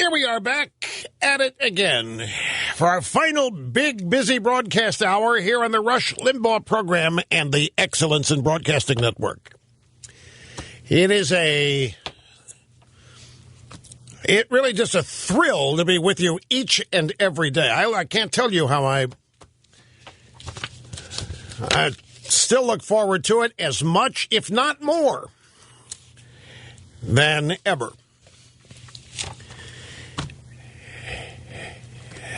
Here we are back at it again for our final big, busy broadcast hour here on the Rush Limbaugh program and the Excellence in Broadcasting Network. It really just a thrill to be with you each and every day. I can't tell you how I still look forward to it as much, if not more, than ever.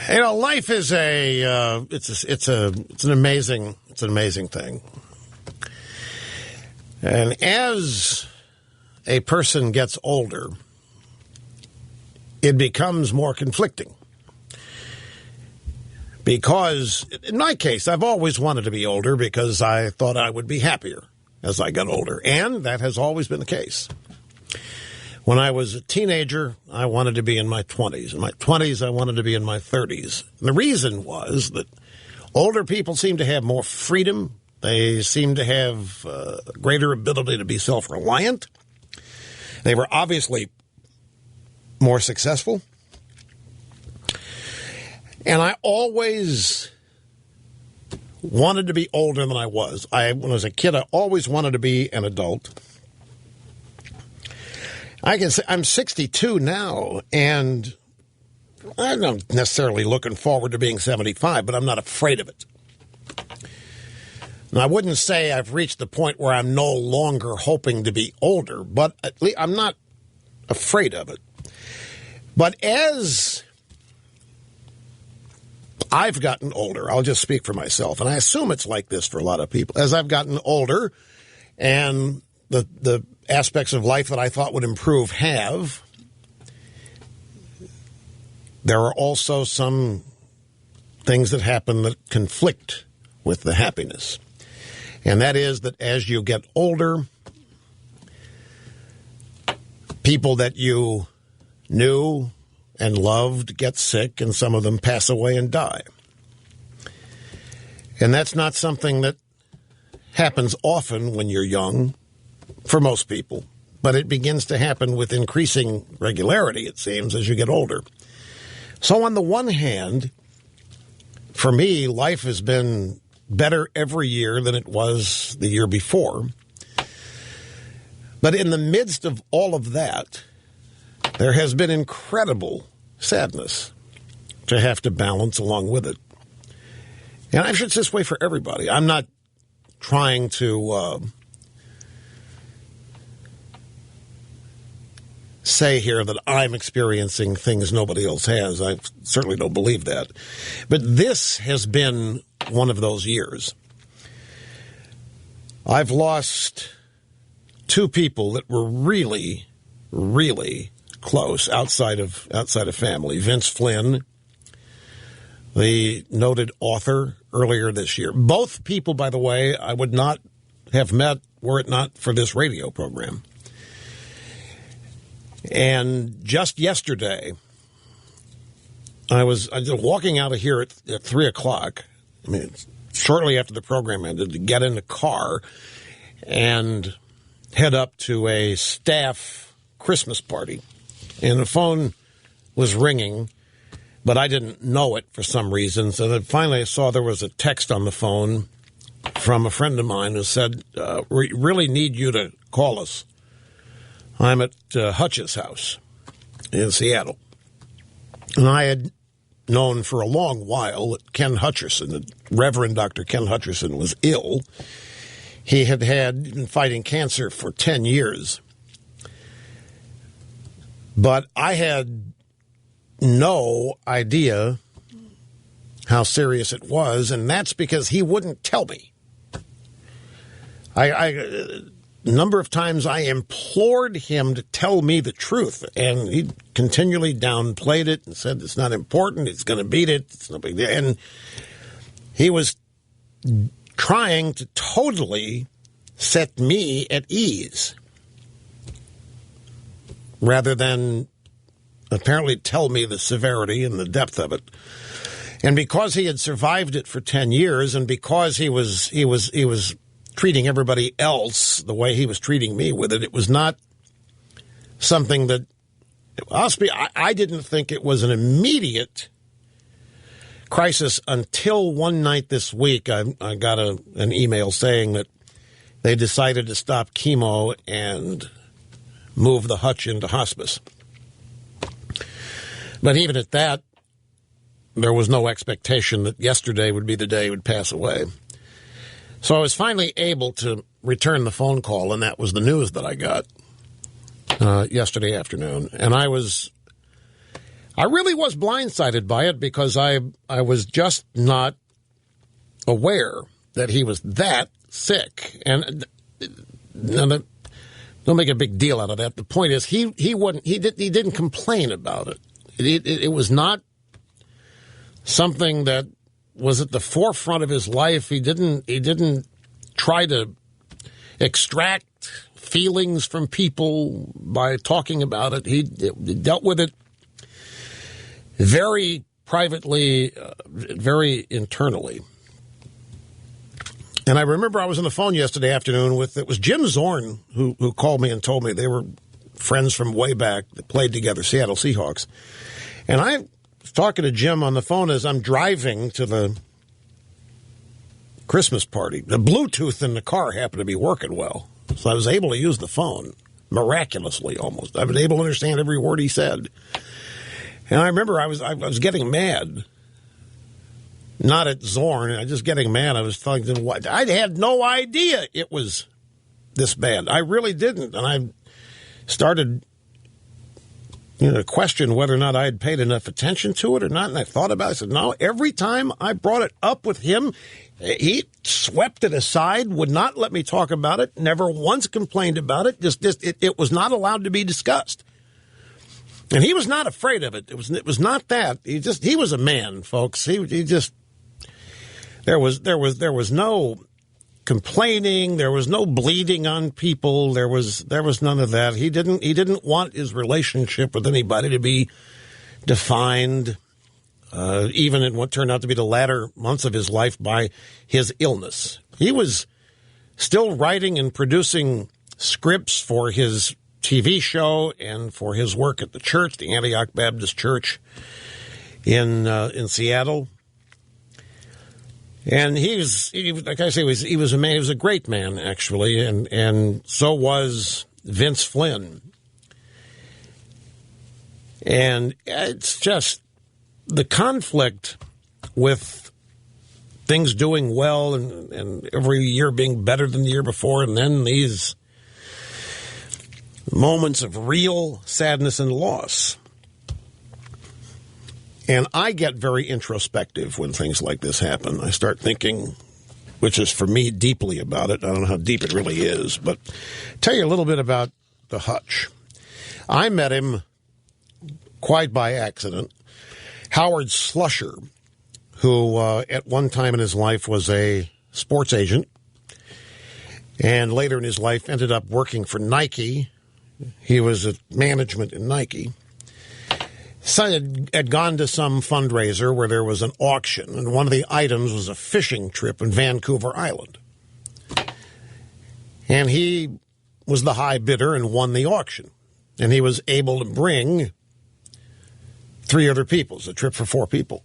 You know, life is it's an amazing thing. And as a person gets older, it becomes more conflicting. Because, in my case, I've always wanted to be older because I thought I would be happier as I got older. And that has always been the case. When I was a teenager, I wanted to be in my 20s. In my 20s, I wanted to be in my 30s. And the reason was that older people seem to have more freedom. They seem to have greater ability to be self-reliant. They were obviously more successful. And I always wanted to be older than I was. When I was a kid, I always wanted to be an adult. I can say I'm 62 now, and I'm not necessarily looking forward to being 75, but I'm not afraid of it. And I wouldn't say I've reached the point where I'm no longer hoping to be older, but at least I'm not afraid of it. But as I've gotten older, I'll just speak for myself, and I assume it's like this for a lot of people. As I've gotten older and the aspects of life that I thought would improve have, there are also some things that happen that conflict with the happiness. And that is that as you get older, people that you knew and loved get sick, and some of them pass away and die. And that's not something that happens often when you're young, for most people, but it begins to happen with increasing regularity, it seems, as you get older. So on the one hand, for me, life has been better every year than it was the year before. But in the midst of all of that, there has been incredible sadness to have to balance along with it. And I should say this way for everybody. I'm not trying to say here that I'm experiencing things nobody else has. I certainly don't believe that. But this has been one of those years. I've lost two people that were really, really close outside of family. Vince Flynn, the noted author, earlier this year. Both people, by the way, I would not have met were it not for this radio program. And just yesterday, I was walking out of here at 3 o'clock, shortly after the program ended, to get in the car and head up to a staff Christmas party. And the phone was ringing, but I didn't know it for some reason. So then finally I saw there was a text on the phone from a friend of mine who said, we really need you to call us. I'm at Hutch's house in Seattle. And I had known for a long while that Ken Hutcherson, the Reverend Dr. Ken Hutcherson, was ill. He had been fighting cancer for 10 years. But I had no idea how serious it was, and that's because he wouldn't tell me. A number of times I implored him to tell me the truth, and he continually downplayed it and said it's not important, it's going to beat it, it's no big deal. And he was trying to totally set me at ease rather than apparently tell me the severity and the depth of it. And because he had survived it for 10 years, and because he was treating everybody else the way he was treating me with it, it was not something that I didn't think it was an immediate crisis until one night this week. I got an email saying that they decided to stop chemo and move the Hutch into hospice. But even at that, there was no expectation that yesterday would be the day he would pass away. So I was finally able to return the phone call, and that was the news that I got yesterday afternoon. And I really was blindsided by it because I was just not aware that he was that sick. And don't make a big deal out of that. The point is, he didn't complain about it. It was not something that was at the forefront of his life. He didn't try to extract feelings from people by talking about it. He dealt with it very privately, very internally. And I remember I was on the phone yesterday afternoon it was Jim Zorn who called me and told me they were friends from way back that played together, Seattle Seahawks. And I was talking to Jim on the phone as I'm driving to the Christmas party. The Bluetooth in the car happened to be working well, so I was able to use the phone, miraculously almost. I've been able to understand every word he said. And I remember I was getting mad. Not at Zorn, I was just getting mad. I was thinking, what? I had no idea it was this bad. I really didn't. And I started to question whether or not I had paid enough attention to it or not. And I thought about it. I said, no, every time I brought it up with him, he swept it aside, would not let me talk about it, never once complained about it. It was not allowed to be discussed. And he was not afraid of it. It was not that. He was a man, folks. There was no complaining. There was no bleeding on people. There was none of that. He didn't want his relationship with anybody to be defined, even in what turned out to be the latter months of his life, by his illness. He was still writing and producing scripts for his TV show and for his work at the church, the Antioch Baptist Church in Seattle. And he was a man. He was a great man, actually, and so was Vince Flynn. And it's just the conflict with things doing well and every year being better than the year before, and then these moments of real sadness and loss. And I get very introspective when things like this happen. I start thinking, which is for me deeply about it. I don't know how deep it really is, but tell you a little bit about the Hutch. I met him quite by accident. Howard Slusher, who at one time in his life was a sports agent, and later in his life ended up working for Nike. He was at management in Nike. So had gone to some fundraiser where there was an auction, and one of the items was a fishing trip in Vancouver Island. And he was the high bidder and won the auction. And he was able to bring 3 other people. It was a trip for 4 people.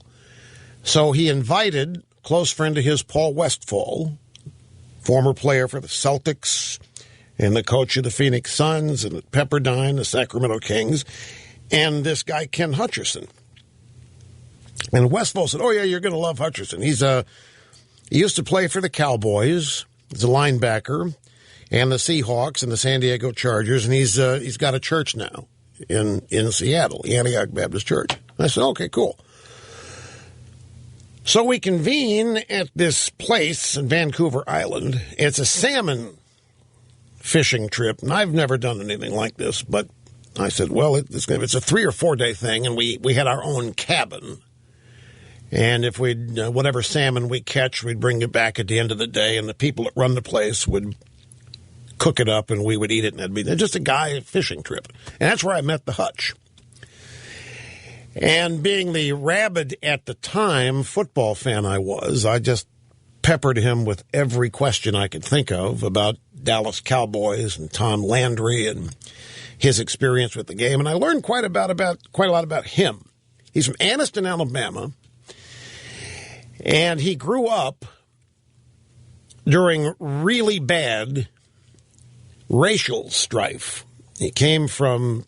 So he invited a close friend of his, Paul Westphal, former player for the Celtics and the coach of the Phoenix Suns and the Pepperdine, the Sacramento Kings, and this guy, Ken Hutcherson. And Westphal said, oh, yeah, you're going to love Hutcherson. He used to play for the Cowboys. He's a linebacker, and the Seahawks and the San Diego Chargers, and he's got a church now in Seattle, the Antioch Baptist Church. And I said, okay, cool. So we convene at this place in Vancouver Island. It's a salmon fishing trip, and I've never done anything like this, but I said, well, it's a 3 or 4 day thing, and we had our own cabin. And if whatever salmon we catch, we'd bring it back at the end of the day, and the people that run the place would cook it up, and we would eat it, and it'd be just a guy fishing trip. And that's where I met the Hutch. And being the rabid at the time football fan I just peppered him with every question I could think of about Dallas Cowboys and Tom Landry and his experience with the game, and I learned quite a lot about him. He's from Anniston, Alabama, and he grew up during really bad racial strife. He came from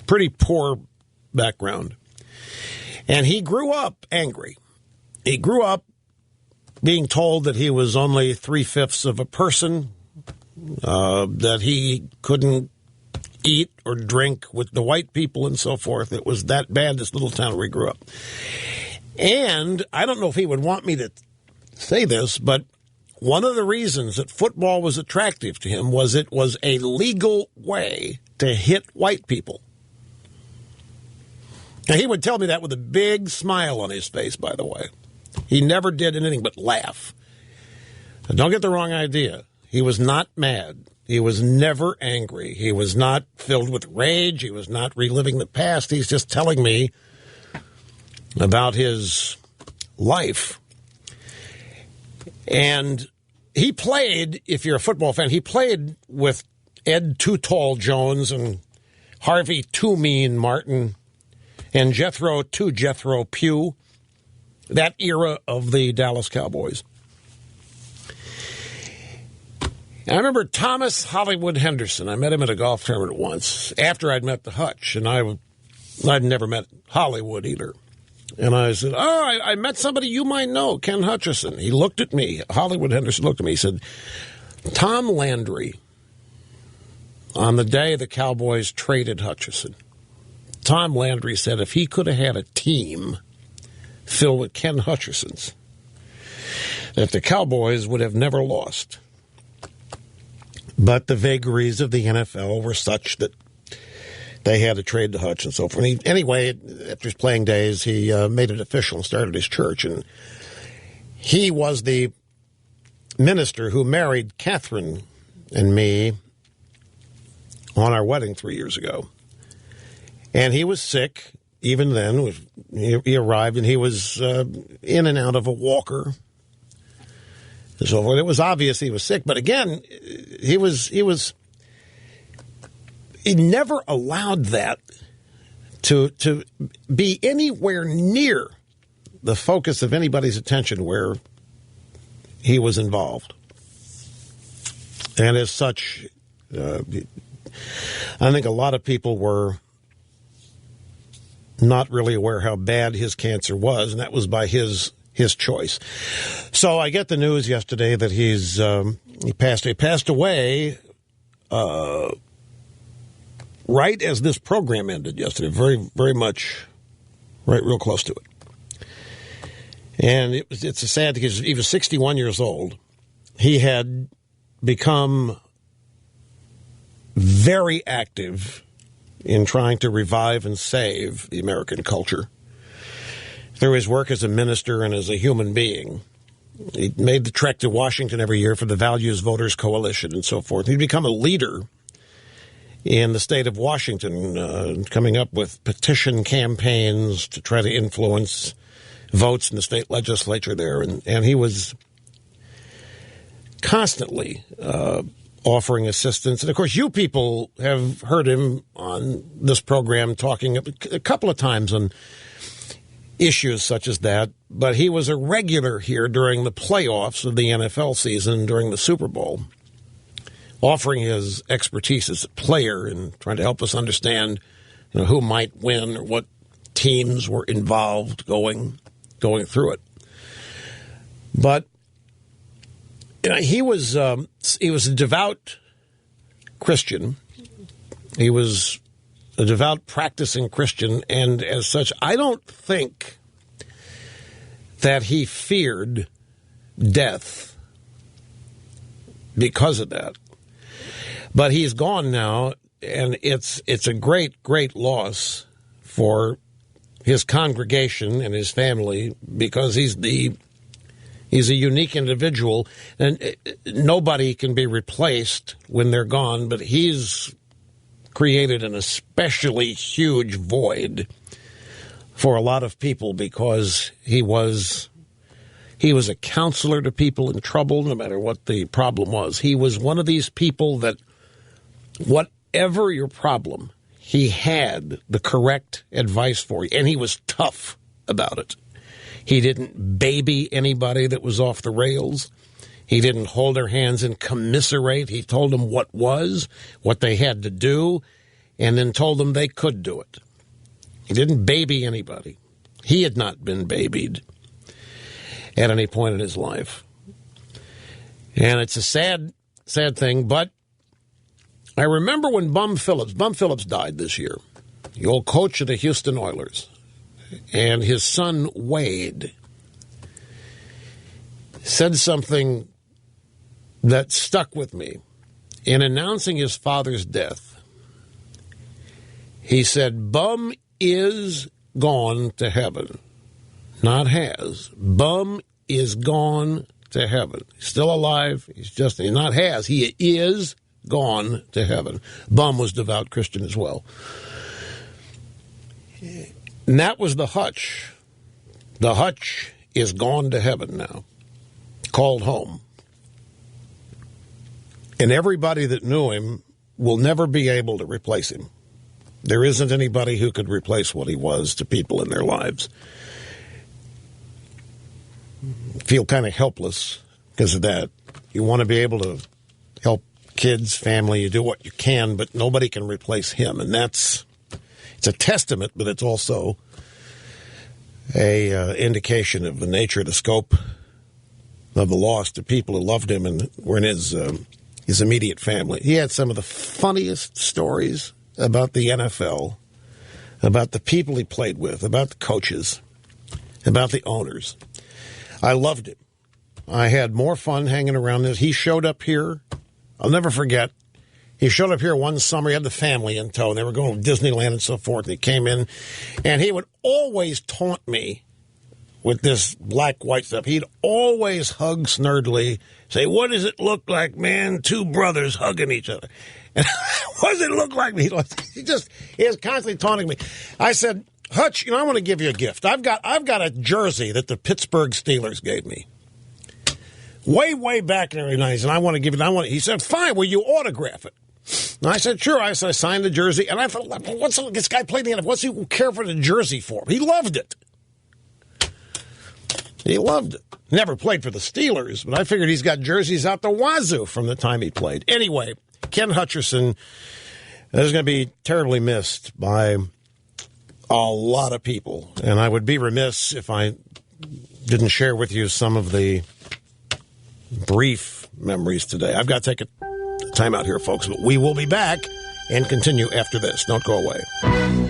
pretty poor background, and he grew up angry. He grew up being told that he was only 3/5 of a person, that he couldn't eat or drink with the white people and so forth. It was that bad, this little town where he grew up. And I don't know if he would want me to say this, but one of the reasons that football was attractive to him was it was a legal way to hit white people. Now, he would tell me that with a big smile on his face, by the way. He never did anything but laugh. Now, don't get the wrong idea. He was not mad. He was never angry. He was not filled with rage. He was not reliving the past. He's just telling me about his life. And he played, if you're a football fan, he played with Ed Too Tall Jones and Harvey Too Mean Martin and Jethro Pugh, that era of the Dallas Cowboys. I remember Thomas Hollywood Henderson. I met him at a golf tournament once after I'd met the Hutch, and I'd never met Hollywood either. And I said, I met somebody you might know, Ken Hutcherson. He looked at me. Hollywood Henderson looked at me. He said, Tom Landry, on the day the Cowboys traded Hutcherson, Tom Landry said if he could have had a team filled with Ken Hutchersons, that the Cowboys would have never lost. But the vagaries of the NFL were such that they had to trade the Hutch and so forth. Anyway, after his playing days, he made it official and started his church. And he was the minister who married Catherine and me on our wedding 3 years ago. And he was sick even then. He arrived and he was in and out of a walker. And so forth. It was obvious he was sick. But again, he never allowed that to be anywhere near the focus of anybody's attention where he was involved. And as such, I think a lot of people were not really aware how bad his cancer was, and that was by his choice. So I get the news yesterday that he passed away right as this program ended yesterday, very, very much, right, real close to it. And it's a sad because he was 61 years old. He had become very active in trying to revive and save the American culture through his work as a minister and as a human being. He made the trek to Washington every year for the Values Voters Coalition and so forth. He'd become a leader in the state of Washington, coming up with petition campaigns to try to influence votes in the state legislature there. And he was constantly offering assistance. And, of course, you people have heard him on this program talking a couple of times on issues such as that. But he was a regular here during the playoffs of the NFL season, during the Super Bowl, offering his expertise as a player and trying to help us understand, who might win or what teams were involved going through it. But he was a devout Christian. He was a devout practicing Christian, and as such, I don't think that he feared death because of that. But he's gone now, and it's a great, great loss for his congregation and his family because he's a unique individual, and nobody can be replaced when they're gone, but he's created an especially huge void for a lot of people because he was a counselor to people in trouble, no matter what the problem was. He was one of these people that Whatever your problem, he had the correct advice for you, and he was tough about it. He didn't baby anybody that was off the rails. He didn't hold their hands and commiserate. He told them what they had to do, and then told them they could do it. He didn't baby anybody. He had not been babied at any point in his life. And it's a sad thing, but I remember when Bum Phillips died this year, the old coach of the Houston Oilers, and his son Wade said something that stuck with me. In announcing his father's death, he said, Bum is gone to heaven. Not has. Bum is gone to heaven. He's still alive. He's not has. He is gone to heaven. Bum was devout Christian as well. And that was the Hutch. The Hutch is gone to heaven now. Called home. And everybody that knew him will never be able to replace him. There isn't anybody who could replace what he was to people in their lives. Feel kind of helpless because of that. You want to be able to help kids, family, you do what you can, but nobody can replace him. And it's a testament, but it's also a indication of the nature of the scope of the loss to people who loved him and were in his immediate family. He had some of the funniest stories about the NFL, about the people he played with, about the coaches, about the owners. I loved him. I had more fun hanging around this. He showed up here. I'll never forget. He showed up here one summer. He had the family in tow, and they were going to Disneyland and so forth. And he came in, and he would always taunt me with this black-white stuff. He'd always hug Snurdly, say, what does it look like, man? Two brothers hugging each other. And what does it look like? He was constantly taunting me. I said, Hutch, I want to give you a gift. I've got a jersey that the Pittsburgh Steelers gave me. Way back in the early 90s, and I want to give it. He said, fine, will you autograph it? And I said, sure. I signed the jersey, and I thought, this guy played the NFL. What's he care for the jersey for? He loved it. He loved it. Never played for the Steelers, but I figured he's got jerseys out the wazoo from the time he played. Anyway, Ken Hutcherson is going to be terribly missed by a lot of people, and I would be remiss if I didn't share with you some of the brief memories today. I've got to take a time out here, folks, but we will be back and continue after this. Don't go away.